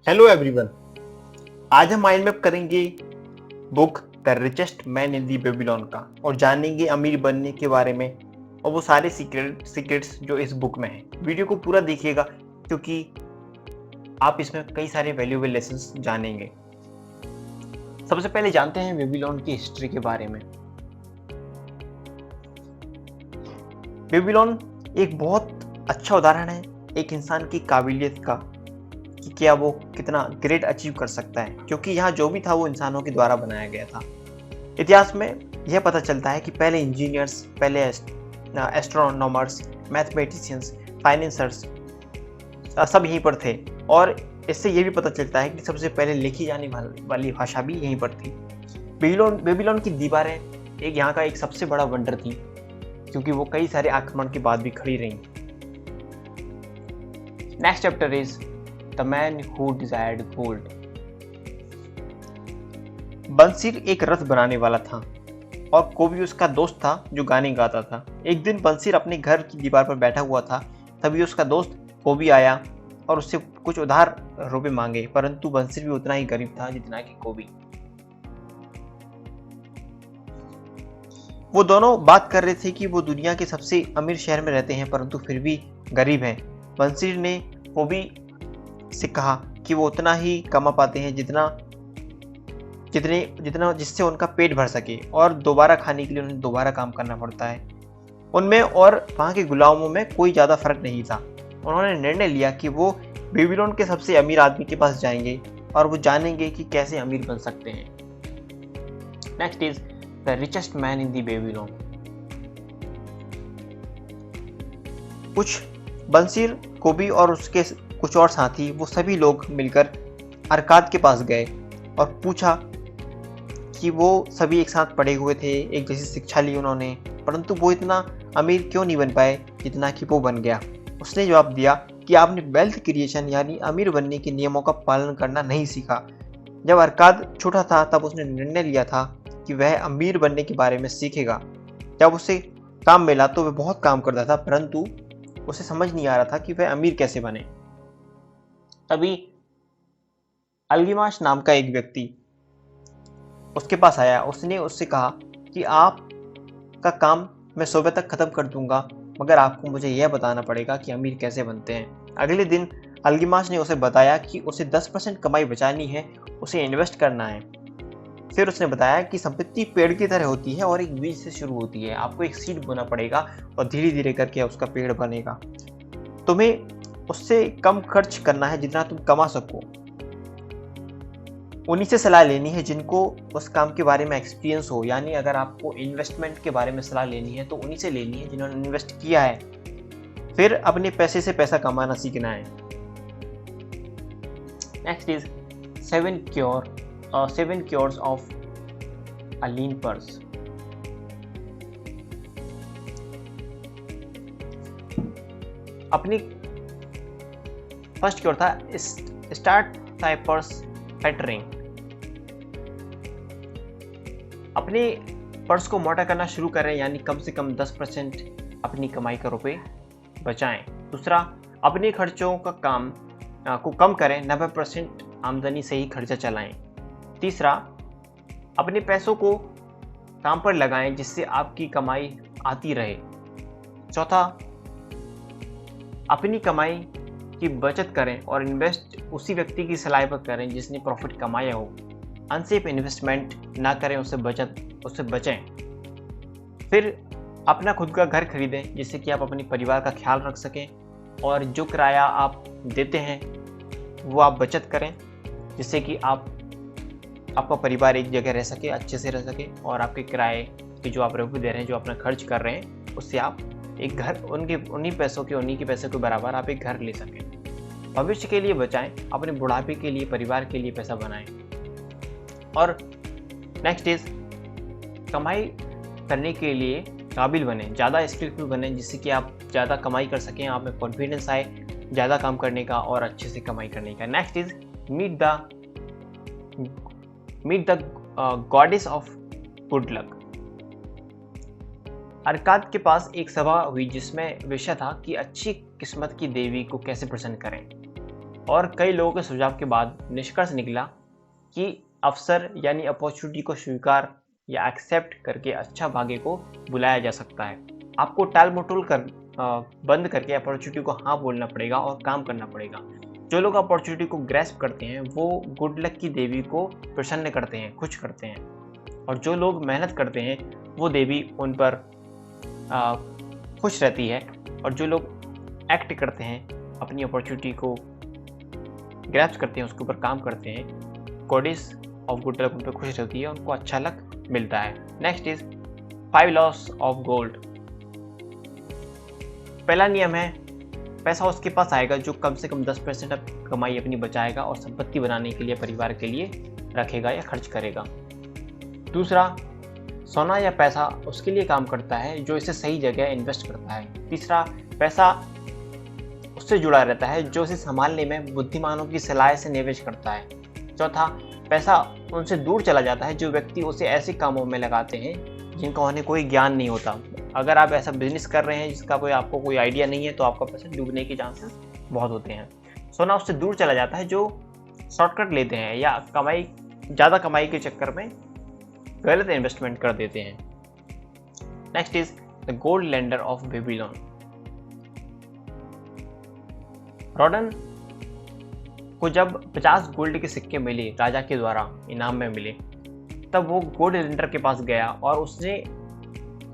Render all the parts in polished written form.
Hello everyone. आज हम mind map करेंगे book the richest man in the Babylon का और जानेंगे अमीर बनने के बारे में और वो सारे सीक्रेट्स जो इस बुक में हैं। वीडियो को पूरा देखिएगा क्योंकि आप इसमें कई सारे वैल्यूएबल लेसन्स जानेंगे। सबसे पहले जानते हैं बेबीलोन की हिस्ट्री के बारे में। बेबीलोन एक बहुत अच्छा उदाहरण है एक इंसान की काबिलियत का कि क्या वो कितना ग्रेट अचीव कर सकता है, क्योंकि यहाँ जो भी था वो इंसानों के द्वारा बनाया गया था। इतिहास में यह पता चलता है कि पहले इंजीनियर्स, पहले एस्ट्रोनॉमर्स, मैथमेटिशियंस, फाइनेंसर्स सब यहीं पर थे। और इससे ये भी पता चलता है कि सबसे पहले लिखी जाने वाली भाषा भी यहीं पर थी। बेबीलोन की दीवारें एक यहाँ का एक सबसे बड़ा वंडर थी, क्योंकि वो कई सारे आक्रमण के बाद भी खड़ी रहीं। Next chapter is the man who desired gold. Bansir एक रथ बनाने वाला था और कोबी उसका दोस्त था जो गाने गाता था। एक दिन बंसीर अपने घर की दीवार पर बैठा हुआ था, तभी उसका दोस्त कोबी आया और उससे कुछ उधार रुपए मांगे, परंतु बंसीर भी उतना ही गरीब था जितना कि कोबी। वो दोनों बात कर रहे थे कि वो दुनिया के सबसे अमीर शहर में रहते हैं परंतु फिर भी गरीब हैं। बंसीर ने कोबी से कहा कि वो उतना ही कमा पाते हैं जितना जिससे उनका पेट भर सके और दोबारा खाने के लिए उन्हें दोबारा काम करना पड़ता है। उनमें और वहाँ के गुलामों में कोई ज़्यादा फर्क नहीं था। उन्होंने निर्णय लिया कि वो बेबीलोन के सबसे अमीर आदमी के पास जाएंगे और वो जानेंगे कि कैसे अमीर बन सकते हैं। Next is the richest man in the Babylon. कुछ बंसीर, कोबी और उसके कुछ और साथी, वो सभी लोग मिलकर अरकाद के पास गए और पूछा कि वो सभी एक साथ पढ़े हुए थे, एक जैसी शिक्षा ली उन्होंने, परंतु वो इतना अमीर क्यों नहीं बन पाए जितना कि वो बन गया। उसने जवाब दिया कि आपने वेल्थ क्रिएशन यानी अमीर बनने के नियमों का पालन करना नहीं सीखा। जब अरकाद छोटा था तब उसने निर्णय लिया था कि वह अमीर बनने के बारे में सीखेगा। जब उसे काम मिला तो वह बहुत काम करता था, परंतु उसे समझ नहीं आ रहा था कि वह अमीर कैसे बने। तभी अल्गिमाश नाम का एक व्यक्ति उसके पास आया। उसने उससे कहा कि आपका काम मैं सुबह तक खत्म कर दूंगा, मगर आपको मुझे यह बताना पड़ेगा कि अमीर कैसे बनते हैं। अगले दिन अल्गिमाश ने उसे बताया कि उसे 10% कमाई बचानी है, उसे इन्वेस्ट करना है। फिर उसने बताया कि संपत्ति पेड़ की तरह होती है और एक बीज से शुरू होती है। आपको एक सीड बोना पड़ेगा और धीरे धीरे करके उसका पेड़ बनेगा। तुम्हें उससे कम खर्च करना है जितना तुम कमा सको। उन्हीं से सलाह लेनी है जिनको उस काम के बारे में एक्सपीरियंस हो, यानी अगर आपको इन्वेस्टमेंट के बारे में सलाह लेनी है तो उन्हीं से लेनी है जिन्होंने इन्वेस्ट किया है। फिर अपने पैसे से पैसा कमाना सीखना है। Next is 7 cures of a lean purse. अपनी फर्स्ट क्योर था स्टार्ट थाई पर्स फैटरिंग। अपने पर्स को मोटा करना शुरू करें, यानी कम से कम 10% अपनी कमाई का रुपए बचाएं। दूसरा, अपने खर्चों को कम करें, 90% आमदनी से ही खर्चा चलाएं। तीसरा, अपने पैसों को काम पर लगाएं जिससे आपकी कमाई आती रहे। चौथा, अपनी कमाई की बचत करें और इन्वेस्ट उसी व्यक्ति की सलाह पर करें जिसने प्रॉफिट कमाया हो। अनसेफ इन्वेस्टमेंट ना करें, उससे बचें। फिर अपना खुद का घर खरीदें जिससे कि आप अपने परिवार का ख्याल रख सकें, और जो किराया आप देते हैं वो आप बचत करें जिससे कि आपका परिवार एक जगह रह सके, अच्छे से रह सके, और आपके किराए की जो आप रेवेन्यू दे रहे हैं, जो अपना खर्च कर रहे हैं, उससे आप एक घर उन्हीं के पैसे के बराबर आप एक घर ले सकें। भविष्य के लिए बचाएं, अपने बुढ़ापे के लिए, परिवार के लिए पैसा बनाएं। और नेक्स्ट इज कमाई करने के लिए काबिल बने, ज़्यादा स्किलफुल बने जिससे कि आप ज़्यादा कमाई कर सकें, आप में कॉन्फिडेंस आए ज़्यादा काम करने का और अच्छे से कमाई करने का। Next is meet the goddess of good luck. Arkad के पास एक सभा हुई जिसमें विषय था कि अच्छी किस्मत की देवी को कैसे प्रसन्न करें। और कई लोगों के सुझाव के बाद निष्कर्ष निकला कि अवसर यानी अपॉर्चुनिटी को स्वीकार या एक्सेप्ट करके अच्छा भाग्य को बुलाया जा सकता है। आपको टाल मटोल बंद करके अपॉर्चुनिटी को हाँ बोलना पड़ेगा और काम करना पड़ेगा। जो लोग अपॉर्चुनिटी को ग्रैस्प करते हैं वो गुड लक की देवी को प्रसन्न करते हैं, खुश करते हैं, और जो लोग मेहनत करते हैं वो देवी उन पर खुश रहती है, और जो लोग एक्ट करते हैं, अपनी अपॉर्चुनिटी को ग्रैस्प करते हैं, उसके ऊपर काम करते हैं, गॉडेस ऑफ गुड लक उन पर खुश रहती है, उनको अच्छा लक मिलता है। Next is 5 loss of gold. पहला नियम है पैसा उसके पास आएगा जो कम से कम 10% कमाई अपनी बचाएगा और संपत्ति बनाने के लिए, परिवार के लिए रखेगा या खर्च करेगा। दूसरा, सोना या पैसा उसके लिए काम करता है जो इसे सही जगह इन्वेस्ट करता है। तीसरा, पैसा उससे जुड़ा रहता है जो इसे संभालने में बुद्धिमानों की सलाह से निवेश करता है। चौथा, पैसा उनसे दूर चला जाता है जो व्यक्ति उसे ऐसे कामों में लगाते हैं जिनका उन्हें कोई ज्ञान नहीं होता। अगर आप ऐसा बिजनेस कर रहे हैं जिसका आपको कोई आइडिया नहीं है तो आपका पैसा डूबने के चांसेस बहुत होते हैं। सोना उससे दूर चला जाता है जो शॉर्टकट लेते हैं या ज़्यादा कमाई के चक्कर में गलत इन्वेस्टमेंट कर देते हैं। Next is the gold lender of Babylon. रॉडन को जब 50 गोल्ड के सिक्के मिले राजा के द्वारा इनाम में मिले, तब वो गोल्ड लेंडर के पास गया और उसने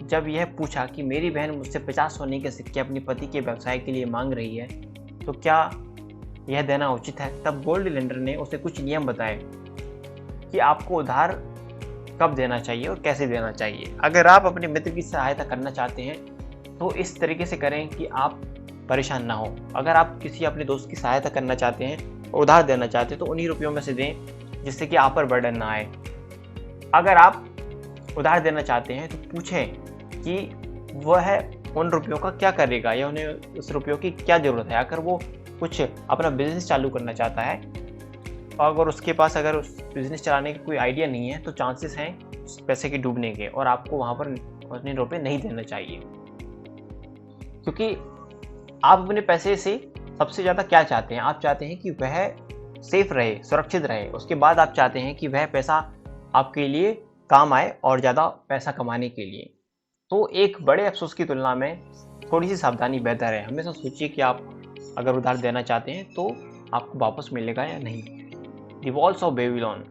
जब यह पूछा कि मेरी बहन मुझसे 50 सोने के सिक्के अपने पति के व्यवसाय के लिए मांग रही है तो क्या यह देना उचित है, तब गोल्ड लेंडर ने उसे कुछ नियम बताए कि आपको उधार कब देना चाहिए और कैसे देना चाहिए। अगर आप अपने मित्र की सहायता करना चाहते हैं तो इस तरीके से करें कि आप परेशान ना हो। अगर आप किसी अपने दोस्त की सहायता करना चाहते हैं और उधार देना चाहते हैं तो उन्हीं रुपयों में से दें जिससे कि आप पर बर्डन ना आए। अगर आप उधार देना चाहते हैं तो पूछें कि वह उन रुपयों का क्या करेगा या उन्हें उस रुपयों की क्या ज़रूरत है। अगर वो कुछ अपना बिजनेस चालू करना चाहता है और अगर उसके पास अगर उस बिजनेस चलाने का कोई आइडिया नहीं है तो चांसेस हैं उस पैसे के डूबने के, और आपको वहाँ पर उतने रुपये नहीं देने चाहिए। क्योंकि आप अपने पैसे से सबसे ज़्यादा क्या चाहते हैं? आप चाहते हैं कि वह सेफ रहे, सुरक्षित रहे। उसके बाद आप चाहते हैं कि वह पैसा आपके लिए काम आए और ज़्यादा पैसा कमाने के लिए। तो एक बड़े अफसोस की तुलना में थोड़ी सी सावधानी बेहतर है। हमेशा सोचिए कि आप अगर उधार देना चाहते हैं तो आपको वापस मिलेगा या नहीं। The walls of Babylon.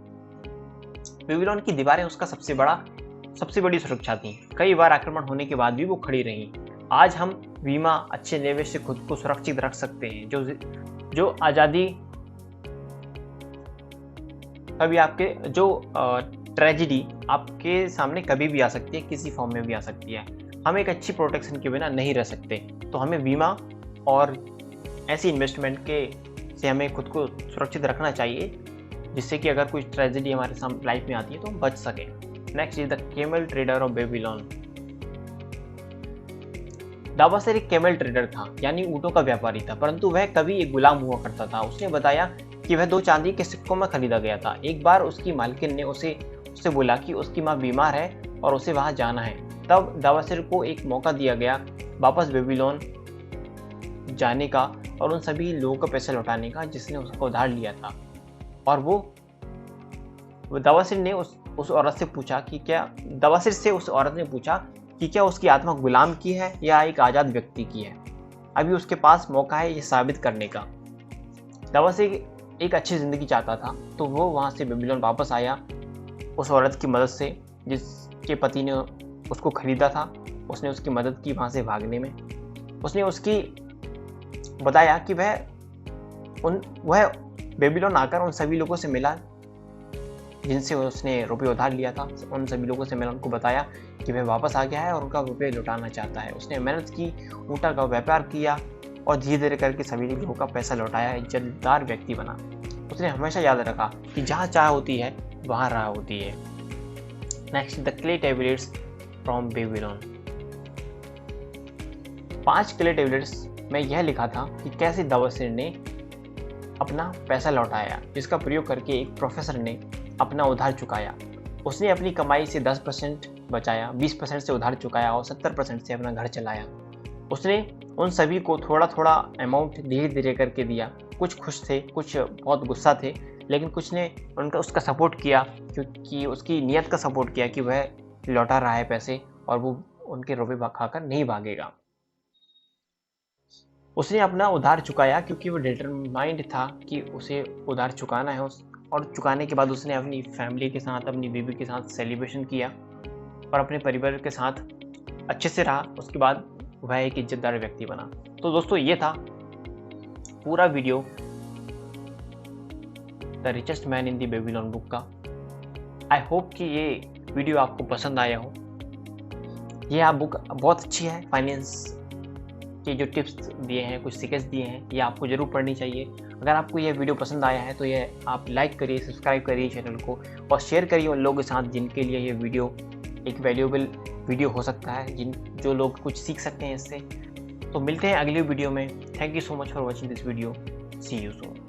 Babylon की दीवारें उसका सबसे बड़ी सुरक्षा थी। कई बार आक्रमण होने के बाद भी वो खड़ी रहीं। आज हम बीमा, अच्छे निवेश से खुद को सुरक्षित रख सकते हैं। जो आज़ादी कभी आपके ट्रेजिडी आपके सामने कभी भी आ सकती है, किसी फॉर्म में भी आ सकती है। हम एक अच्छी प्रोटेक्शन के बिना नहीं रह सकते, तो हमें बीमा और ऐसी इन्वेस्टमेंट के से हमें खुद को सुरक्षित रखना चाहिए जिससे कि अगर कोई ट्रेजिडी हमारे सामने लाइफ में आती है तो हम बच सकें। Next is the camel trader of Babylon. Dabasir एक केमल ट्रेडर था, यानी ऊँटों का व्यापारी था, परंतु वह कभी एक गुलाम हुआ करता था। उसने बताया कि वह 2 चांदी के सिक्कों में खरीदा गया था। एक बार उसकी मालकिन ने उससे बोला कि उसकी माँ बीमार है और उसे वहां जाना है। तब दावासिर को एक मौका दिया गया वापस बेबीलोन जाने का और उन सभी लोगों का पैसा लौटाने का जिसने उसको उधार लिया था। और वो दावासिर ने उस औरत से पूछा कि क्या उसकी आत्मा गुलाम की है या एक आज़ाद व्यक्ति की है। अभी उसके पास मौका है ये साबित करने का। दावासिर एक अच्छी ज़िंदगी चाहता था तो वो वहाँ से बेबीलोन वापस आया उस औरत की मदद से जिसके पति ने उसको खरीदा था। उसने उसकी मदद की वहाँ से भागने में। उसने उसकी बताया कि वह बेबीलोन आकर उन सभी लोगों से मिला जिनसे उसने रुपये उधार लिया था। उन सभी लोगों से मिला, उनको बताया कि वह वापस आ गया है और उनका रुपये लौटाना चाहता है। उसने मेहनत की, ऊँटा का व्यापार किया और धीरे धीरे करके सभी लोगों का पैसा लौटाया। इज्जतदार व्यक्ति बना। उसने हमेशा याद रखा कि जहाँ चाह होती है वहाँ राह होती है। Next the clay tablets from Babylon. 5 clay tablets में यह लिखा था कि कैसे दावासिर ने अपना पैसा लौटाया, जिसका प्रयोग करके एक प्रोफेसर ने अपना उधार चुकाया। उसने अपनी कमाई से 10% बचाया, 20% से उधार चुकाया और 70% से अपना घर चलाया। उसने उन सभी को थोड़ा थोड़ा अमाउंट धीरे धीरे करके दिया कुछ खुश थे, कुछ बहुत गुस्सा थे, लेकिन कुछ ने उनका उसका सपोर्ट किया, क्योंकि उसकी नीयत का सपोर्ट किया कि वह लौटा रहा है पैसे और वो उनके रुपए खाकर नहीं भागेगा। उसने अपना उधार चुकाया क्योंकि वो डिटरमाइंड था कि उसे उधार चुकाना है और चुकाने के बाद उसने अपनी फैमिली के साथ, अपनी बीवी के साथ सेलिब्रेशन किया और अपने परिवार के साथ अच्छे से रहा। उसके बाद वह एक इज्जतदार व्यक्ति बना। तो दोस्तों, ये था पूरा video the richest man in the Babylon book का। आई होप कि ये वीडियो आपको पसंद आया हो। ये बुक बहुत अच्छी है। फाइनेंस के जो टिप्स दिए हैं, कुछ सीक्रेट्स दिए हैं, ये आपको ज़रूर पढ़नी चाहिए। अगर आपको यह वीडियो पसंद आया है तो ये आप लाइक करिए, सब्सक्राइब करिए चैनल को और शेयर करिए उन लोगों के साथ जिनके लिए ये वीडियो एक वैल्यूएबल वीडियो हो सकता है, जो लोग कुछ सीख सकते हैं इससे। तो मिलते हैं अगली वीडियो में। Thank you so much for watching this video. See you soon.